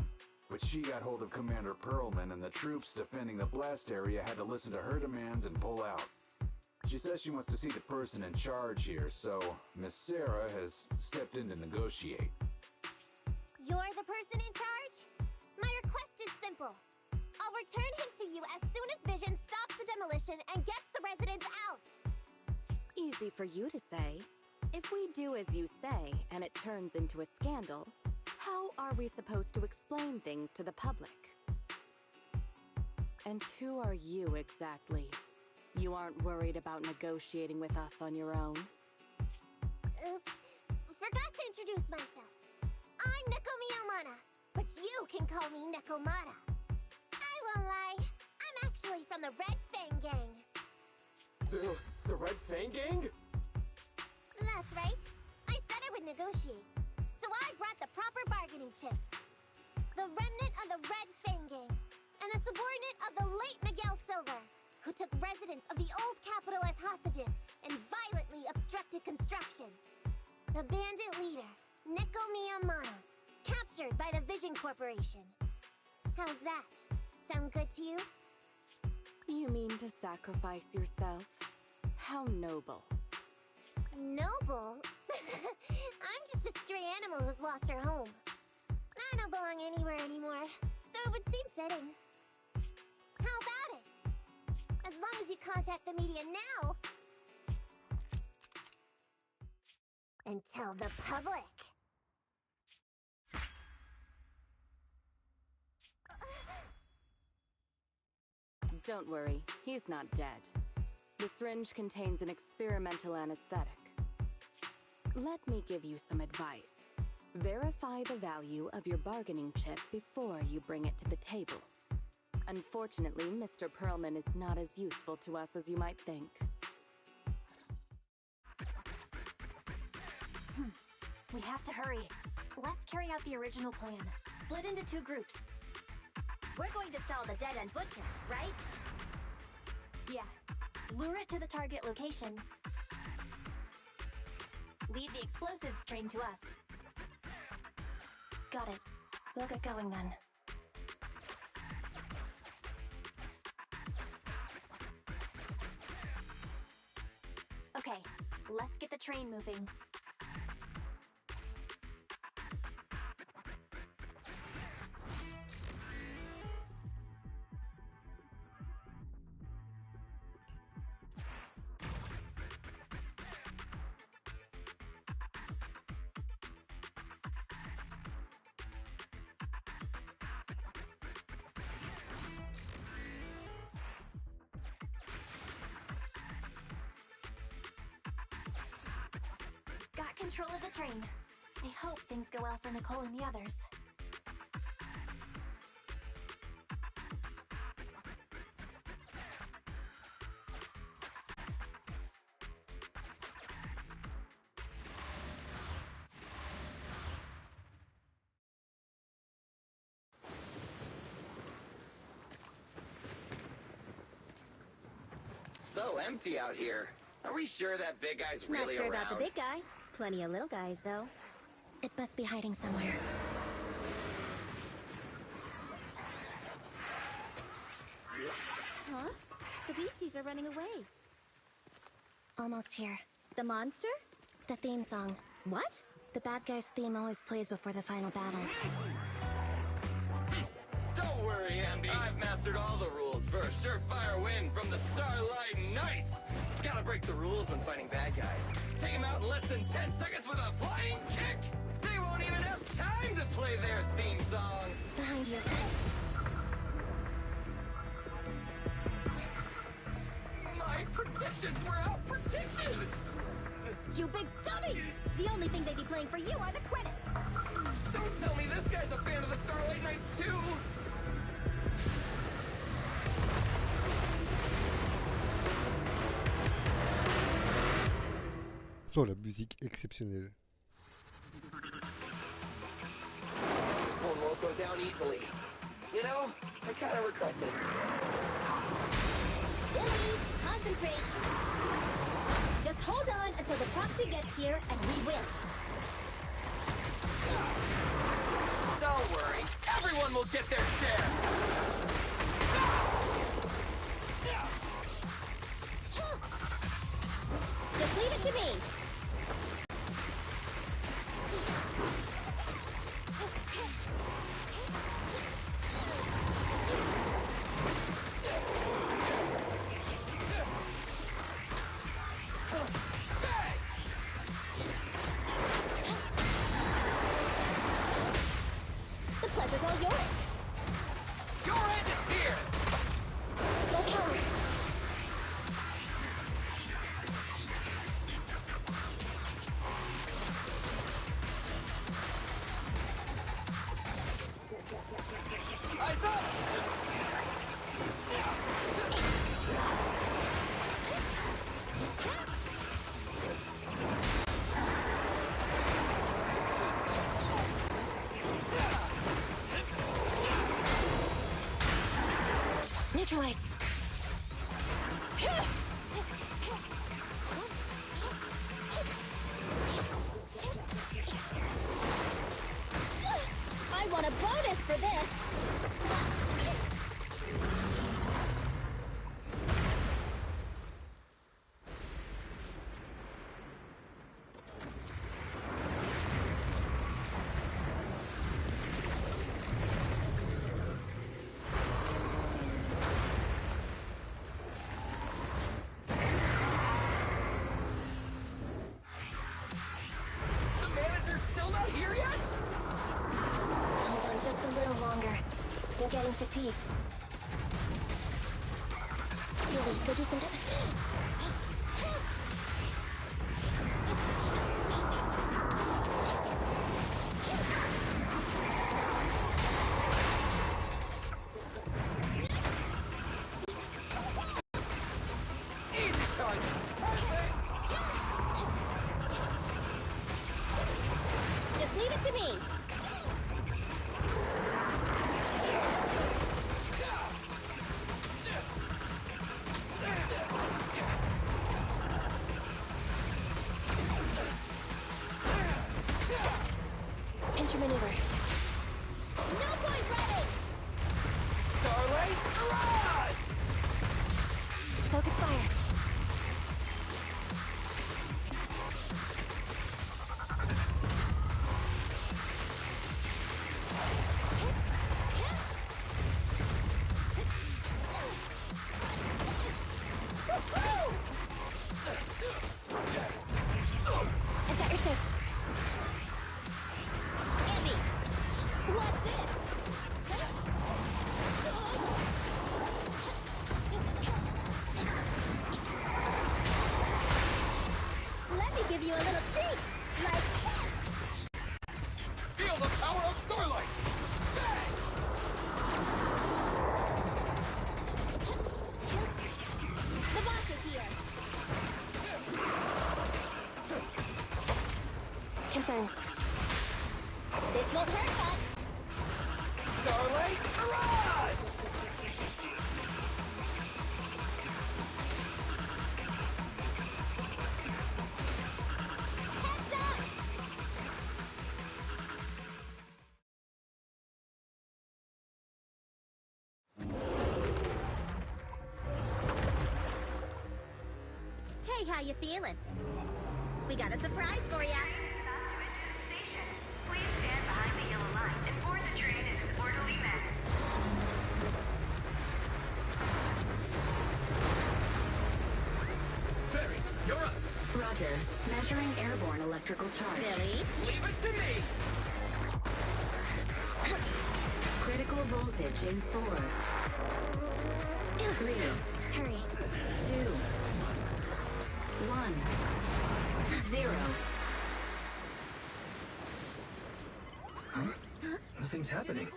but she got hold of Commander Perlman, and the troops defending the blast area had to listen to her demands and pull out. She says she wants to see the person in charge here, so Miss Sarah has stepped in to negotiate. You're the person in charge? My request is simple. I'll return him to you as soon as Vision stops the demolition and gets the residents out. Easy for you to say. If we do as you say, and it turns into a scandal, how are we supposed to explain things to the public? And who are you exactly? You aren't worried about negotiating with us on your own? Oops. Forgot to introduce myself. I'm Neko Miyamana, but you can call me Nekomata. I won't lie, I'm actually from the Red Fang Gang. The Red Fang Gang? That's right. I said I would negotiate. So I brought the proper bargaining chips. The remnant of the Red Fang Gang, and a subordinate of the late Miguel Silver, who took residents of the old capital as hostages and violently obstructed construction. The bandit leader, Neko Miyamana, captured by the Vision Corporation. How's that? Sound good to you? You mean to sacrifice yourself? How noble. Noble? I'm just a stray animal who's lost her home. I don't belong anywhere anymore, so it would seem fitting. How about it? As long as you contact the media now and tell the public. Don't worry, he's not dead. The syringe contains an experimental anesthetic. Let me give you some advice. Verify the value of your bargaining chip before you bring it to the table. Unfortunately, Mr. Perlman is not as useful to us as you might think. We have to hurry. Let's carry out the original plan. Split into 2 groups. We're going to stall the dead-end butcher, right? Yeah. Lure it to the target location. Leave the explosives train to us. Got it. We'll get going then. Okay, let's get the train moving. Got control of the train. I hope things go well for Nicole and the others. So empty out here. Are we sure that big guy's really Not sure around? about the big guy. Plenty of little guys, though. It must be hiding somewhere. Huh? The beasties are running away. Almost here. The monster? The theme song. What? The bad guy's theme always plays before the final battle. Don't worry, Ambi. I've mastered all the rules for a surefire win from the Starlight Knights. Gotta break the rules when fighting bad guys. Take them out in less than 10 seconds with a flying kick. They won't even have time to play their theme song. Behind you. My predictions were out-predicted. You big dummy! The only thing they'd be playing for you are the credits! Don't tell me this guy's a fan of the Starlight Knights too. Oh, la musique exceptionnelle. This one won't go down easily. You know, I kind of regret this. Billy, concentrate. Just hold on until the proxy gets here and we win. Don't worry, everyone will get their share. Just leave it to me. The pleasure's all yours. Your end is here! Go power. Eyes up! Neutralize. I want a bonus for this. The manager's still not here yet? Hold on just a little longer. They're getting fatigued. Billy, go do some... Easy target! Just leave it to me. Pinch your maneuver. No point running. Starlight, Mirage! Focus fire. I've got your six. Andy, what's this? Let me give you a little treat, like this. Feel the power of Starlight! The boss is here. Confirmed. This won't hurt much. Starlight, Mirage! Heads up! Hey, how you feeling? We got a surprise for ya. Please stand behind the yellow line and board the train in an orderly manner. Ferry, you're up! Roger. Measuring airborne electrical charge. Billy? Leave it to me! Critical voltage in 4, 3, Hurry. 2, 1, 0. Nothing's happening.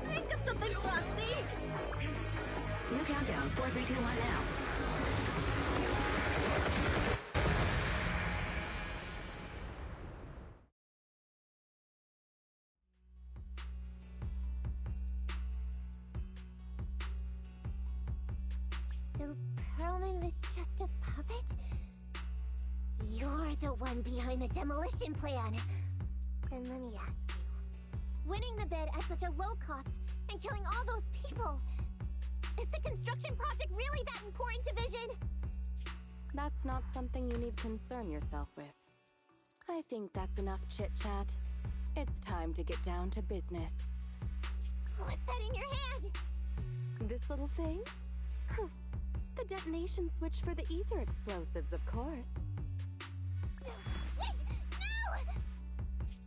Think of something, Foxy! Look Countdown, 4, 3, 2, 1 now. So Perlman was just a puppet? You're the one behind the demolition plan. Then let me ask you. Winning the bid at such a low cost and killing all those people, is the construction project really that important to Vision? That's not something you need concern yourself with. I think that's enough chit-chat. It's time to get down to business. What's that in your hand? This little thing? The detonation switch for the ether explosives, of course. Wait! No!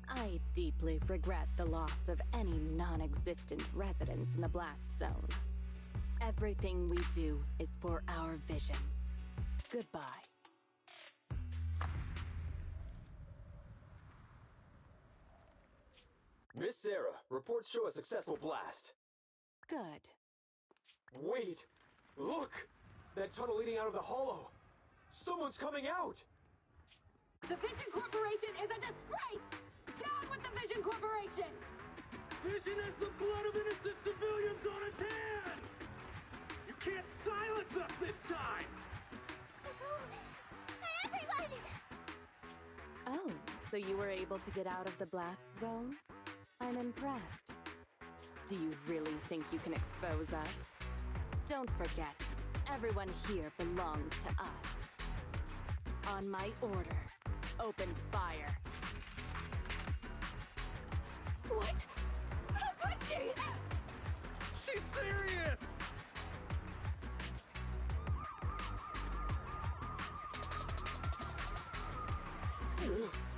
I deeply regret the loss of any non-existent residents in the blast zone. Everything we do is for our vision. Goodbye. Miss Sarah, reports show a successful blast. Good. Wait! Look! That tunnel leading out of the hollow! Someone's coming out! The Vision Corporation is a disgrace! Down with the Vision Corporation! Vision has the blood of innocent civilians on its hands! You can't silence us this time! Everyone! Oh, so you were able to get out of the blast zone? I'm impressed. Do you really think you can expose us? Don't forget, everyone here belongs to us. On my order, open fire. What? How could she? She's serious!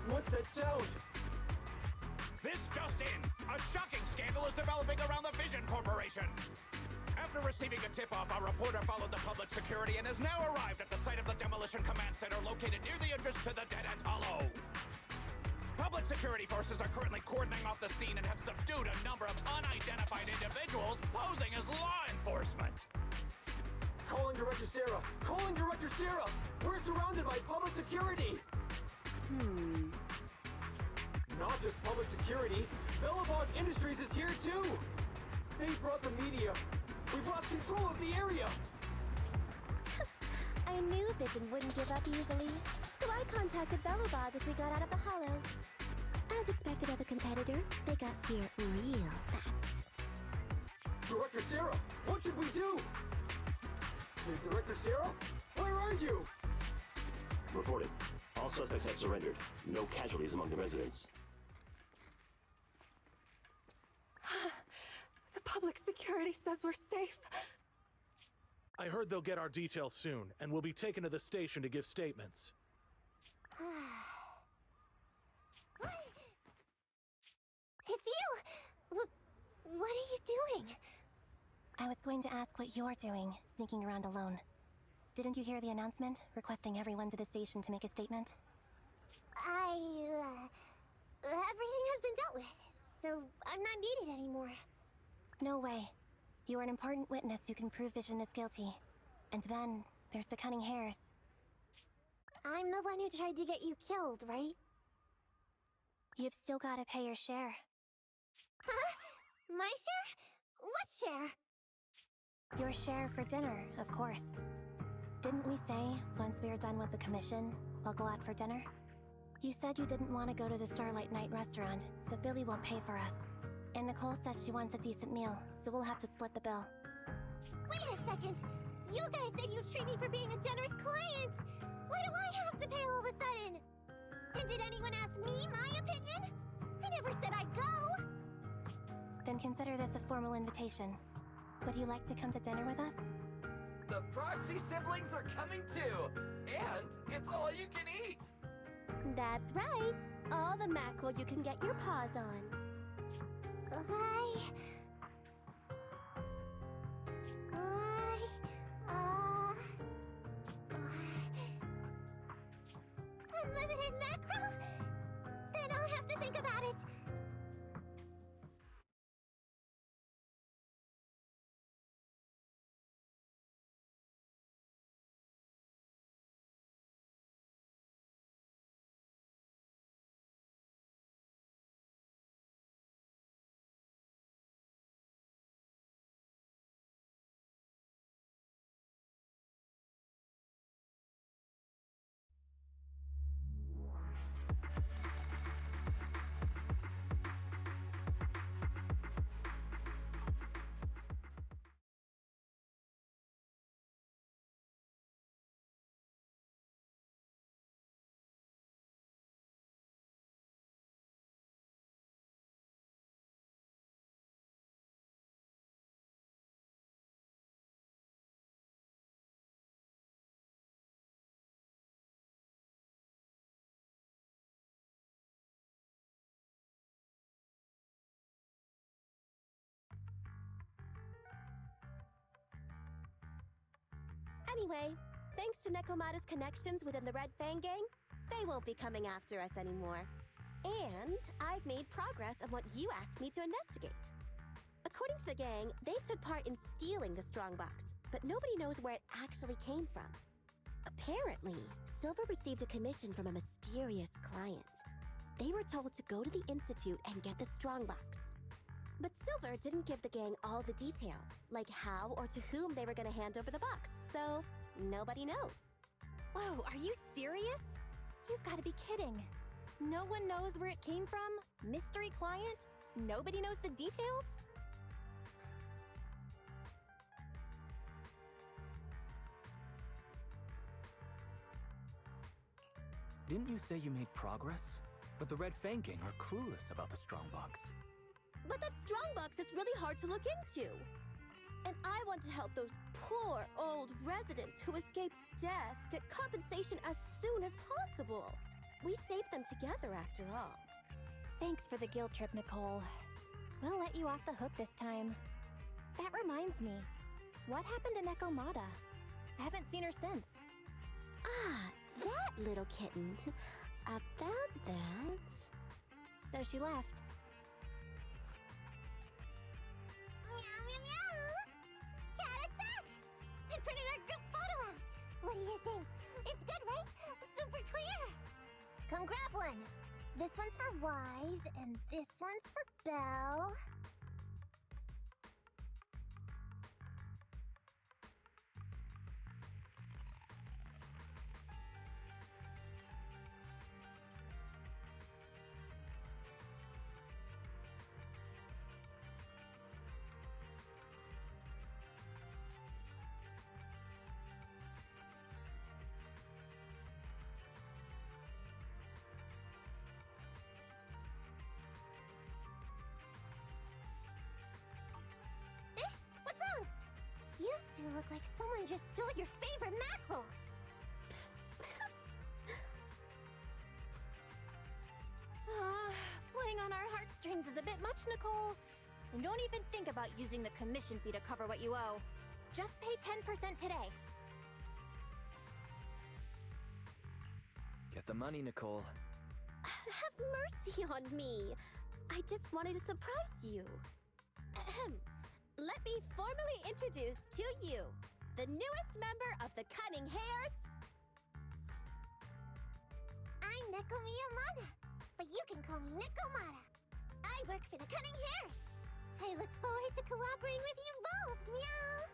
What's that sound? This just in! A shocking scandal is developing around the Vision Corporation! After receiving a tip-off, our reporter followed the public security and has now arrived at the site of the Demolition Command Center located near the entrance to the Dead End Hollow. Public security forces are currently cordoning off the scene and have subdued a number of unidentified individuals posing as law enforcement. Calling Director Sarah! Calling Director Sarah! We're surrounded by public security! Not just public security, Bellabog Industries is here too! They brought the media! We've lost control of the area! I knew Vision wouldn't give up easily, so I contacted Bellabog as we got out of the hollow. As expected of a competitor, they got here real fast. Director Sarah, what should we do? Director Sarah? Where are you? Reported. All suspects have surrendered. No casualties among the residents. The public security says we're safe. I heard they'll get our details soon, and we'll be taken to the station to give statements. It's you! What are you doing? I was going to ask what you're doing, sneaking around alone. Didn't you hear the announcement, requesting everyone to the station to make a statement? Everything has been dealt with, so I'm not needed anymore. No way. You are an important witness who can prove Vision is guilty. And then, there's the Cunning Hares. I'm the one who tried to get you killed, right? You've still gotta pay your share. Huh? My share? What share? Your share for dinner, of course. Didn't we say, once we are done with the commission, we'll go out for dinner? You said you didn't want to go to the Starlight Night restaurant, so Billy won't pay for us. And Nicole says she wants a decent meal, so we'll have to split the bill. Wait a second! You guys said you'd treat me for being a generous client! Why do I have to pay all of a sudden? And did anyone ask me my opinion? I never said I'd go! Then consider this a formal invitation. Would you like to come to dinner with us? The Proxy siblings are coming too! And it's all you can eat! That's right! All the mackerel you can get your paws on. Unlimited mackerel? Then I'll have to think about it. Anyway, thanks to Nekomata's connections within the Red Fang gang, they won't be coming after us anymore. And I've made progress on what you asked me to investigate. According to the gang, they took part in stealing the strongbox, but nobody knows where it actually came from. Apparently, Silver received a commission from a mysterious client. They were told to go to the Institute and get the strongbox. But Silver didn't give the gang all the details, like how or to whom they were going to hand over the box, so nobody knows. Whoa, are you serious? You've got to be kidding. No one knows where it came from? Mystery client? Nobody knows the details? Didn't you say you made progress? But the Red Fang gang are clueless about the strongbox. But that strongbox is really hard to look into. And I want to help those poor old residents who escaped death get compensation as soon as possible. We saved them together after all. Thanks for the guilt trip, Nicole. We'll let you off the hook this time. That reminds me, what happened to Nekomata? I haven't seen her since. Ah, that little kitten. About that... So she left. Meow, meow, meow! Cat attack! I printed our group photo out. What do you think? It's good, right? Super clear! Come grab one. This one's for Wise, and this one's for Belle. What's wrong? You two look like someone just stole your favorite mackerel. Playing on our heartstrings is a bit much, Nicole. And don't even think about using the commission fee to cover what you owe. Just pay 10% today. Get the money, Nicole. Have mercy on me. I just wanted to surprise you. Ahem. Let me formally introduce to you the newest member of the Cunning Hares. I'm Neko Miyamada, but you can call me Nekomata. I work for the Cunning Hares. I look forward to cooperating with you both, meow.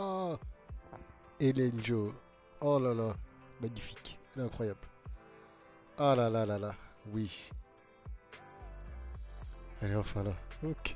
Oh, Hélène Joe. Oh là là, magnifique. Elle est incroyable. Ah là là là là, oui. Elle est enfin là. Ok.